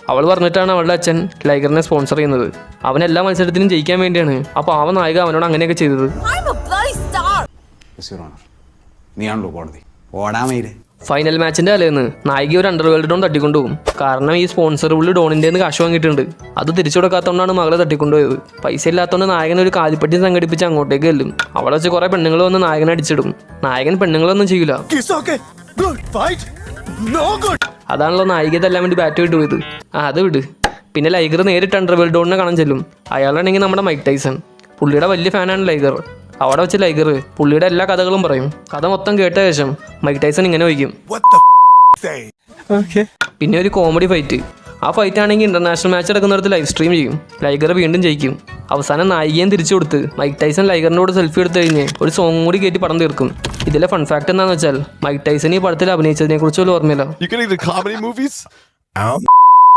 അവൾ പറഞ്ഞിട്ടാണ് അവളുടെ അച്ഛൻ ലൈഗറിനെ സ്പോൺസർ ചെയ്യുന്നത്. അവൻ എല്ലാ മത്സരത്തിനും ജയിക്കാൻ വേണ്ടിയാണ്. അപ്പോൾ ആ നായിക അവനോട് അങ്ങനെയൊക്കെ ചെയ്തത്. ഫൈനൽ മാച്ചിന്റെ തലേന്ന് നായിക ഒരു അണ്ടർവേൾഡ് ഡോൺ തട്ടിക്കൊണ്ടുപോകും. കാരണം ഈ സ്പോൺസർ പുള്ളി ഡോണിന്റെ കാശ് വാങ്ങിയിട്ടുണ്ട്. അത് തിരിച്ചു കൊടുക്കാത്തതുകൊണ്ടാണ് മകളെ തട്ടിക്കൊണ്ടുപോയത്. പൈസ ഇല്ലാത്തതുകൊണ്ട് നായകൻ ഒരു കാലിപ്പട്ടി സംഘടിപ്പിച്ച് അങ്ങോട്ടേക്ക് ചെല്ലും. അവിടെ വെച്ച് കുറെ പെണ്ണുങ്ങൾ വന്ന് നായകനെ അടിച്ചിടും. നായകൻ പെണ്ണുങ്ങളൊന്നും ചെയ്യൂല. അതാണല്ലോ നായിക തല്ലാൻ വേണ്ടി ബാറ്റ് വിട്ടു പോയത്. അത് വിട്. പിന്നെ ലൈഗർ നേരിട്ട് അണ്ടർവേൾഡ് ഡോണിനെ കാണാൻ ചെല്ലും. അയാളാണെങ്കിൽ നമ്മുടെ മൈക്ക് ടൈസൺ. പുള്ളിയുടെ വലിയ ഫാനാണ് ലൈഗർ. അവിടെ വെച്ച് ലൈഗർ പുള്ളിയുടെ എല്ലാ കഥകളും പറയും. കഥ മൊത്തം കേട്ട ശേഷം മൈക്ക് ടൈസൺ ഇങ്ങനെ ചോദിക്കും. പിന്നെ ഒരു കോമഡി ഫൈറ്റ്. ആ ഫൈറ്റ് ആണെങ്കിൽ ഇന്റർനാഷണൽ മാച്ച് നടക്കുന്നിടത്ത് ലൈവ് സ്ട്രീം ചെയ്യും. ലൈഗർ വീണ്ടും ജയിക്കും. അവസാനം നായികയും തിരിച്ചു കൊടുത്ത് മൈക്ക് ടൈസൺ ലൈഗറിനോട് സെൽഫി എടുത്തു കഴിഞ്ഞ് ഒരു സോങ് കൂടി കയറ്റി പടം തീർക്കും. ഇതിലെ ഫൺ ഫാക്ട് എന്താണെന്ന് വെച്ചാൽ മൈക്ക് ടൈസൺ ഈ പടത്തിൽ അഭിനയിച്ചതിനെ കുറിച്ച് പോലും ഓർമ്മയില്ല.